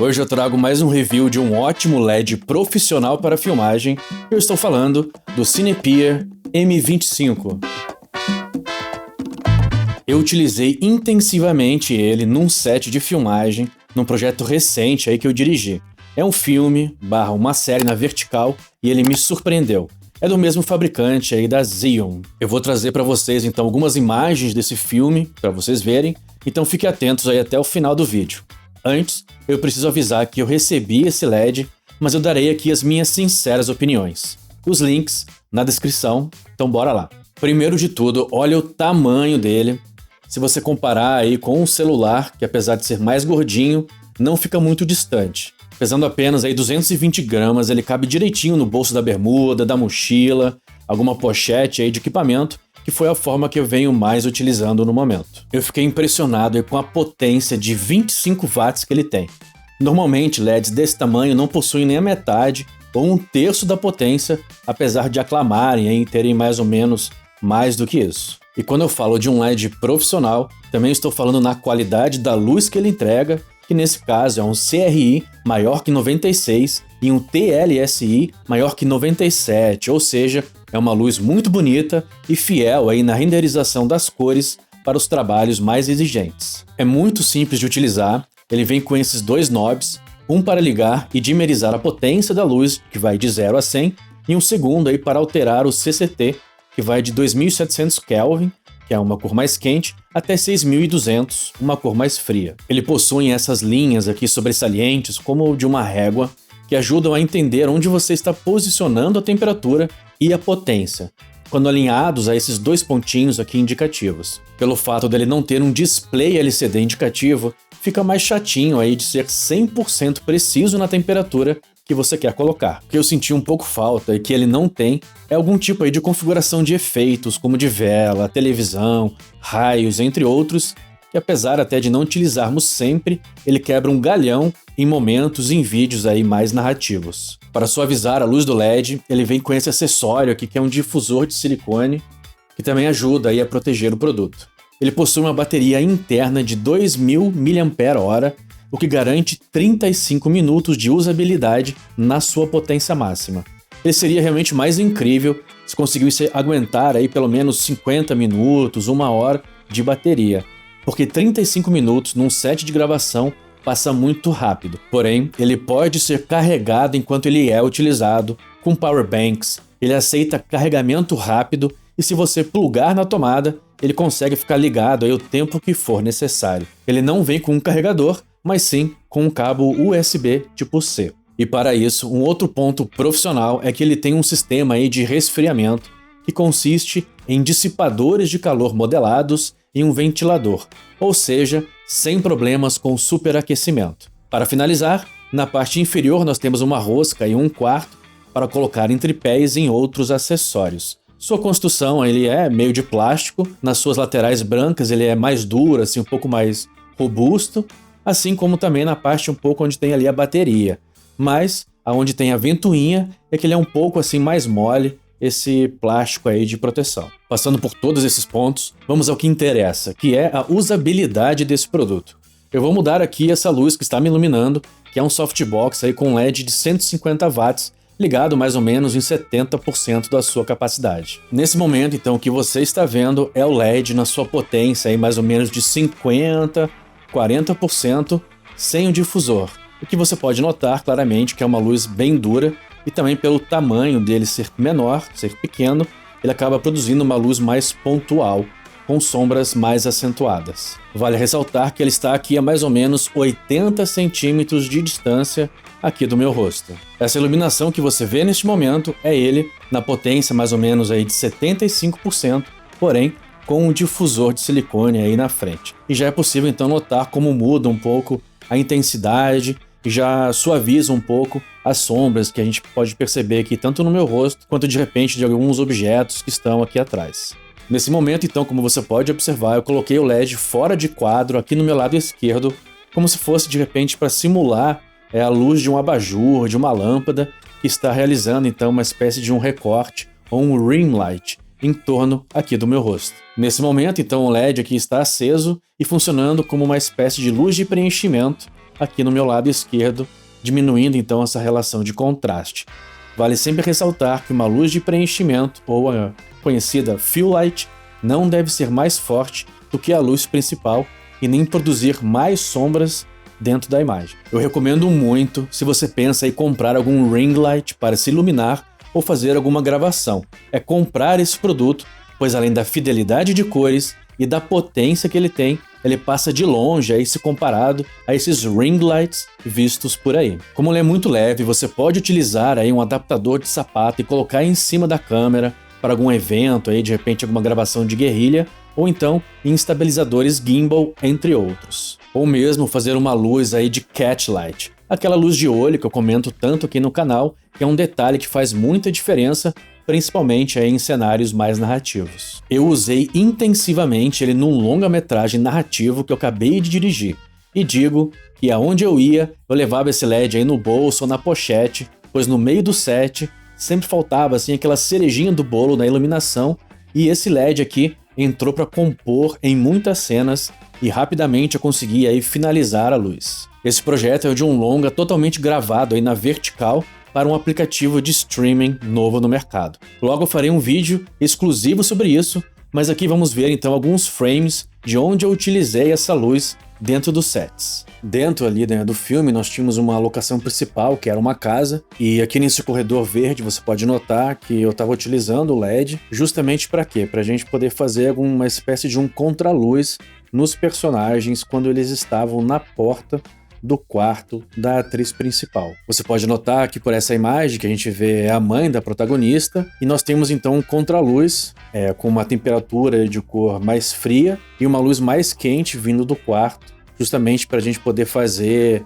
Hoje eu trago mais um review de um ótimo LED profissional para filmagem. Eu estou falando do Cinepeer M25. Eu utilizei intensivamente ele num set de filmagem, num projeto recente aí que eu dirigi. É um filme, uma série na vertical, e ele me surpreendeu. É do mesmo fabricante aí da Xeon. Eu vou trazer para vocês então algumas imagens desse filme, para vocês verem, então fiquem atentos aí até o final do vídeo. Antes, eu preciso avisar que eu recebi esse LED, mas eu darei aqui as minhas sinceras opiniões. Os links na descrição, então bora lá. Primeiro de tudo, olha o tamanho dele. Se você comparar aí com um celular, que apesar de ser mais gordinho, não fica muito distante. Pesando apenas aí 220 gramas, ele cabe direitinho no bolso da bermuda, da mochila, alguma pochete aí de equipamento, que foi a forma que eu venho mais utilizando no momento. Eu fiquei impressionado com a potência de 25 watts que ele tem. Normalmente, LEDs desse tamanho não possuem nem a metade ou um terço da potência, apesar de aclamarem e terem mais ou menos mais do que isso. E quando eu falo de um LED profissional, também estou falando na qualidade da luz que ele entrega, que nesse caso é um CRI maior que 96 e um TLSI maior que 97, ou seja, é uma luz muito bonita e fiel aí na renderização das cores para os trabalhos mais exigentes. É muito simples de utilizar, ele vem com esses dois knobs, um para ligar e dimerizar a potência da luz, que vai de 0 a 100, e um segundo aí para alterar o CCT, que vai de 2700 Kelvin, que é uma cor mais quente, até 6200, uma cor mais fria. Ele possui essas linhas aqui sobressalentes, como de uma régua, que ajudam a entender onde você está posicionando a temperatura e a potência, quando alinhados a esses dois pontinhos aqui indicativos. Pelo fato dele não ter um display LCD indicativo, fica mais chatinho aí de ser 100% preciso na temperatura que você quer colocar. O que eu senti um pouco falta e que ele não tem é algum tipo aí de configuração de efeitos, como de vela, televisão, raios, entre outros, que apesar até de não utilizarmos sempre, ele quebra um galhão em momentos e em vídeos aí mais narrativos. Para suavizar a luz do LED, ele vem com esse acessório aqui que é um difusor de silicone, que também ajuda aí a proteger o produto. Ele possui uma bateria interna de 2000 mAh, o que garante 35 minutos de usabilidade na sua potência máxima. Ele seria realmente mais incrível se conseguisse aguentar aí pelo menos 50 minutos, 1 hora de bateria, porque 35 minutos num set de gravação passa muito rápido. Porém, ele pode ser carregado enquanto ele é utilizado, com power banks, ele aceita carregamento rápido e se você plugar na tomada, ele consegue ficar ligado aí o tempo que for necessário. Ele não vem com um carregador, mas sim com um cabo USB tipo C. E para isso, um outro ponto profissional é que ele tem um sistema aí de resfriamento que consiste em dissipadores de calor modelados e um ventilador, ou seja, sem problemas com superaquecimento. Para finalizar, na parte inferior nós temos uma rosca e um quarto para colocar em tripés e em outros acessórios. Sua construção ele é meio de plástico, nas suas laterais brancas ele é mais duro, assim, um pouco mais robusto, assim como também na parte um pouco onde tem ali a bateria. Mas, aonde tem a ventoinha, é que ele é um pouco assim mais mole, esse plástico aí de proteção. Passando por todos esses pontos, vamos ao que interessa, que é a usabilidade desse produto. Eu vou mudar aqui essa luz que está me iluminando, que é um softbox aí com LED de 150 watts, ligado mais ou menos em 70% da sua capacidade. Nesse momento, então, o que você está vendo é o LED na sua potência aí mais ou menos de 50%, 40% sem o difusor. O que você pode notar claramente que é uma luz bem dura e também pelo tamanho dele ser menor, ser pequeno, ele acaba produzindo uma luz mais pontual, com sombras mais acentuadas. Vale ressaltar que ele está aqui a mais ou menos 80 centímetros de distância aqui do meu rosto. Essa iluminação que você vê neste momento é ele na potência mais ou menos aí de 75%, porém com um difusor de silicone aí na frente. E já é possível então notar como muda um pouco a intensidade e já suaviza um pouco as sombras que a gente pode perceber aqui tanto no meu rosto quanto de repente de alguns objetos que estão aqui atrás. Nesse momento então, como você pode observar, eu coloquei o LED fora de quadro aqui no meu lado esquerdo, como se fosse de repente para simular a luz de um abajur, de uma lâmpada que está realizando então uma espécie de um recorte ou um rim light em torno aqui do meu rosto. Nesse momento, então, o LED aqui está aceso e funcionando como uma espécie de luz de preenchimento aqui no meu lado esquerdo, diminuindo então essa relação de contraste. Vale sempre ressaltar que uma luz de preenchimento, ou a conhecida fill light, não deve ser mais forte do que a luz principal e nem produzir mais sombras dentro da imagem. Eu recomendo muito se você pensa em comprar algum ring light para se iluminar ou fazer alguma gravação. É comprar esse produto, pois além da fidelidade de cores e da potência que ele tem, ele passa de longe aí se comparado a esses ring lights vistos por aí. Como ele é muito leve, você pode utilizar aí um adaptador de sapato e colocar em cima da câmera para algum evento, aí, de repente alguma gravação de guerrilha, ou então em estabilizadores gimbal, entre outros. Ou mesmo fazer uma luz aí de catch light, aquela luz de olho que eu comento tanto aqui no canal, que é um detalhe que faz muita diferença, principalmente aí em cenários mais narrativos. Eu usei intensivamente ele num longa-metragem narrativo que eu acabei de dirigir, e digo que aonde eu ia, eu levava esse LED aí no bolso ou na pochete, pois no meio do set sempre faltava assim aquela cerejinha do bolo na iluminação, e esse LED aqui entrou para compor em muitas cenas e rapidamente eu consegui aí finalizar a luz. Esse projeto é de um longa totalmente gravado aí na vertical para um aplicativo de streaming novo no mercado. Logo eu farei um vídeo exclusivo sobre isso, mas aqui vamos ver então alguns frames de onde eu utilizei essa luz dentro dos sets. Dentro ali, né, do filme nós tínhamos uma locação principal, que era uma casa, e aqui nesse corredor verde você pode notar que eu estava utilizando o LED justamente para quê? Para a gente poder fazer alguma espécie de um contraluz nos personagens quando eles estavam na porta do quarto da atriz principal. Você pode notar que por essa imagem que a gente vê é a mãe da protagonista, e nós temos então um contraluz com uma temperatura de cor mais fria e uma luz mais quente vindo do quarto, justamente para a gente poder fazer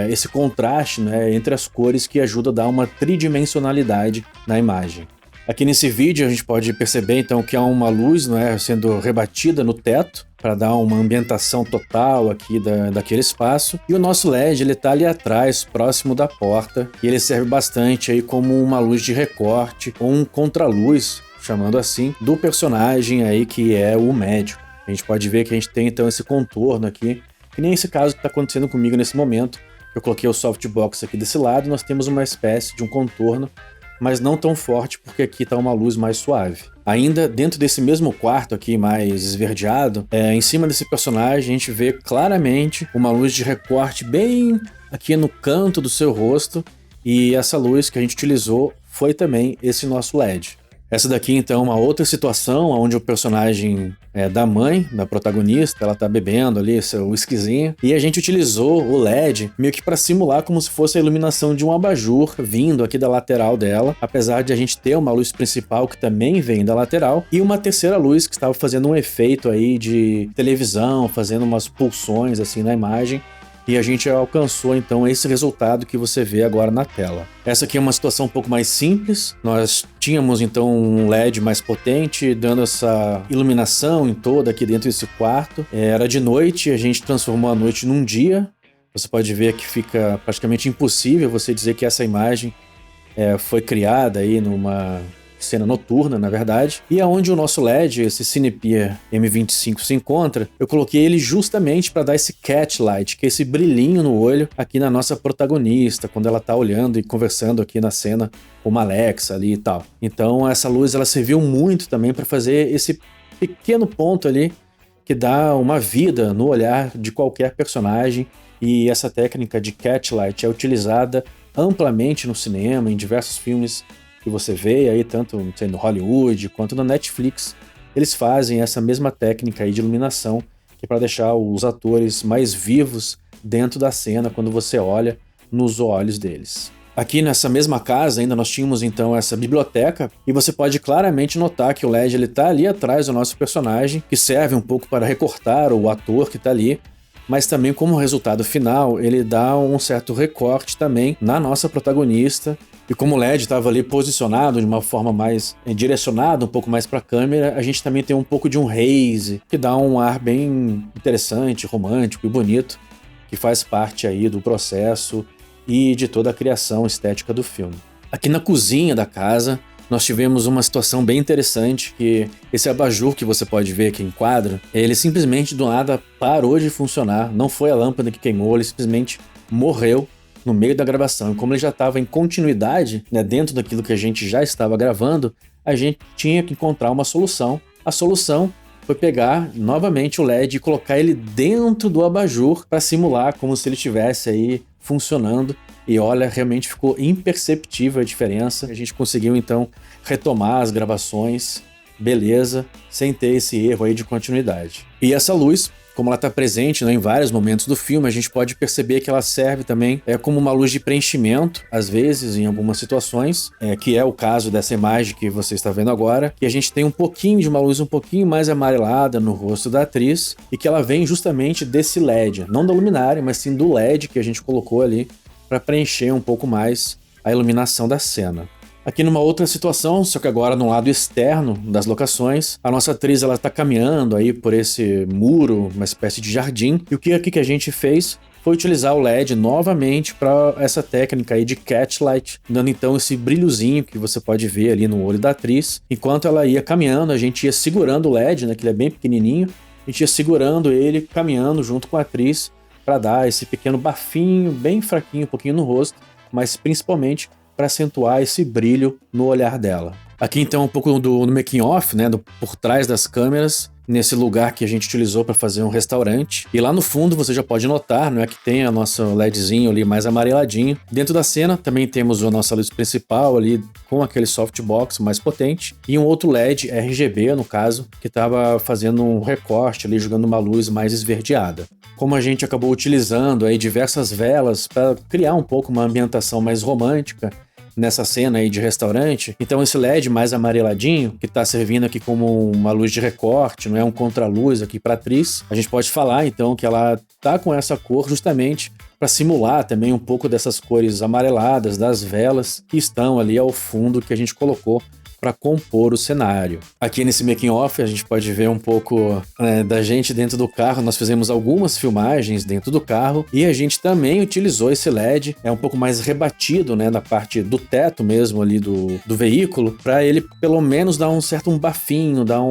esse contraste, né, entre as cores que ajuda a dar uma tridimensionalidade na imagem. Aqui nesse vídeo a gente pode perceber então que há uma luz, né, sendo rebatida no teto para dar uma ambientação total aqui daquele espaço, e o nosso LED ele está ali atrás, próximo da porta, e ele serve bastante aí como uma luz de recorte ou um contraluz, chamando assim, do personagem aí que é o médico. A gente pode ver que a gente tem então esse contorno aqui, que nem esse caso que está acontecendo comigo nesse momento. Eu coloquei o softbox aqui desse lado e nós temos uma espécie de um contorno, mas não tão forte porque aqui está uma luz mais suave. Ainda dentro desse mesmo quarto aqui mais esverdeado, em cima desse personagem a gente vê claramente uma luz de recorte bem aqui no canto do seu rosto, e essa luz que a gente utilizou foi também esse nosso LED. Essa daqui então é uma outra situação onde o personagem da mãe, da protagonista, ela tá bebendo ali seu whiskyzinho, e a gente utilizou o LED meio que para simular como se fosse a iluminação de um abajur vindo aqui da lateral dela, apesar de a gente ter uma luz principal que também vem da lateral e uma terceira luz que estava fazendo um efeito aí de televisão, fazendo umas pulsões assim na imagem. E a gente alcançou então esse resultado que você vê agora na tela. Essa aqui é uma situação um pouco mais simples. Nós tínhamos então um LED mais potente, dando essa iluminação em toda aqui dentro desse quarto. Era de noite, a gente transformou a noite num dia. Você pode ver que fica praticamente impossível você dizer que essa imagem foi criada aí numa cena noturna, na verdade, e aonde o nosso LED, esse Cinepeer M25 se encontra, eu coloquei ele justamente para dar esse catch light, que é esse brilhinho no olho aqui na nossa protagonista, quando ela tá olhando e conversando aqui na cena com uma Alexa ali e tal. Então essa luz ela serviu muito também para fazer esse pequeno ponto ali que dá uma vida no olhar de qualquer personagem, e essa técnica de catch light é utilizada amplamente no cinema, em diversos filmes que você vê aí, tanto no Hollywood quanto na Netflix. Eles fazem essa mesma técnica aí de iluminação, que é para deixar os atores mais vivos dentro da cena quando você olha nos olhos deles. Aqui nessa mesma casa ainda nós tínhamos então essa biblioteca, e você pode claramente notar que o LED ele tá ali atrás do nosso personagem, que serve um pouco para recortar o ator que está ali, mas também como resultado final ele dá um certo recorte também na nossa protagonista. E como o LED estava ali posicionado de uma forma mais direcionada, um pouco mais para a câmera, a gente também tem um pouco de um haze, que dá um ar bem interessante, romântico e bonito, que faz parte aí do processo e de toda a criação estética do filme. Aqui na cozinha da casa, nós tivemos uma situação bem interessante, que esse abajur que você pode ver aqui em quadro, ele simplesmente do nada parou de funcionar, não foi a lâmpada que queimou, ele simplesmente morreu no meio da gravação. E como ele já estava em continuidade, né, dentro daquilo que a gente já estava gravando, a gente tinha que encontrar uma solução. A solução foi pegar novamente o LED e colocar ele dentro do abajur para simular como se ele estivesse aí funcionando. E olha, realmente ficou imperceptível a diferença. A gente conseguiu então retomar as gravações, beleza, sem ter esse erro aí de continuidade. E essa luz, como ela está presente, né, em vários momentos do filme, a gente pode perceber que ela serve também como uma luz de preenchimento, às vezes, em algumas situações, que é o caso dessa imagem que você está vendo agora, que a gente tem um pouquinho de uma luz um pouquinho mais amarelada no rosto da atriz, e que ela vem justamente desse LED, não da luminária, mas sim do LED que a gente colocou ali para preencher um pouco mais a iluminação da cena. Aqui numa outra situação, só que agora no lado externo das locações, a nossa atriz ela está caminhando aí por esse muro, uma espécie de jardim, e o que aqui que a gente fez foi utilizar o LED novamente para essa técnica aí de catchlight, dando então esse brilhozinho que você pode ver ali no olho da atriz. Enquanto ela ia caminhando, a gente ia segurando o LED, né, que ele é bem pequenininho, a gente ia segurando ele, caminhando junto com a atriz para dar esse pequeno bafinho, bem fraquinho, um pouquinho no rosto, mas principalmente para acentuar esse brilho no olhar dela. Aqui então um pouco do making off, né, por trás das câmeras, nesse lugar que a gente utilizou para fazer um restaurante. E lá no fundo você já pode notar, não é, que tem a nossa LEDzinho ali mais amareladinho. Dentro da cena também temos a nossa luz principal ali com aquele softbox mais potente e um outro LED RGB, no caso, que estava fazendo um recorte ali, jogando uma luz mais esverdeada. Como a gente acabou utilizando aí diversas velas para criar um pouco uma ambientação mais romântica nessa cena aí de restaurante, então esse LED mais amareladinho, que tá servindo aqui como uma luz de recorte, não é um contraluz aqui pra atriz, a gente pode falar então que ela tá com essa cor justamente para simular também um pouco dessas cores amareladas das velas que estão ali ao fundo que a gente colocou para compor o cenário. Aqui nesse making off a gente pode ver um pouco da gente dentro do carro. Nós fizemos algumas filmagens dentro do carro e a gente também utilizou esse LED, um pouco mais rebatido, né, na parte do teto mesmo ali do veículo, para ele pelo menos dar um bafinho, dar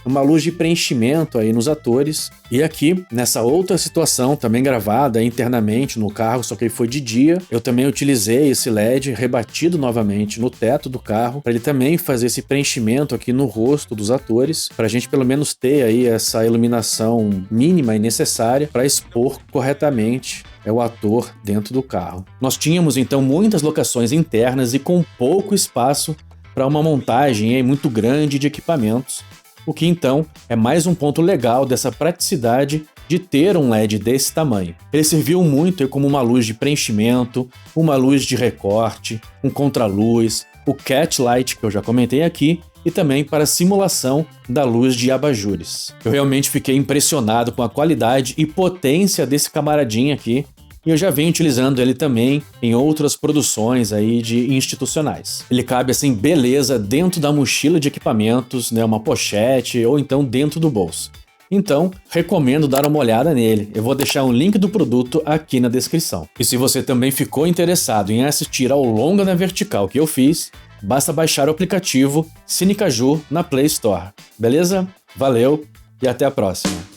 uma luz de preenchimento aí nos atores. E aqui, nessa outra situação, também gravada internamente no carro, só que foi de dia, eu também utilizei esse LED rebatido novamente no teto do carro, para ele também fazer esse preenchimento aqui no rosto dos atores, para a gente pelo menos ter aí essa iluminação mínima e necessária para expor corretamente o ator dentro do carro. Nós tínhamos então muitas locações internas e com pouco espaço para uma montagem aí muito grande de equipamentos, o que então é mais um ponto legal dessa praticidade de ter um LED desse tamanho. Ele serviu muito como uma luz de preenchimento, uma luz de recorte, um contraluz, o catchlight que eu já comentei aqui, e também para simulação da luz de abajures. Eu realmente fiquei impressionado com a qualidade e potência desse camaradinho aqui, e eu já venho utilizando ele também em outras produções aí de institucionais. Ele cabe assim, beleza, dentro da mochila de equipamentos, né, uma pochete ou então dentro do bolso. Então, recomendo dar uma olhada nele. Eu vou deixar um link do produto aqui na descrição. E se você também ficou interessado em assistir ao longa na vertical que eu fiz, basta baixar o aplicativo Cine Caju na Play Store. Beleza? Valeu e até a próxima!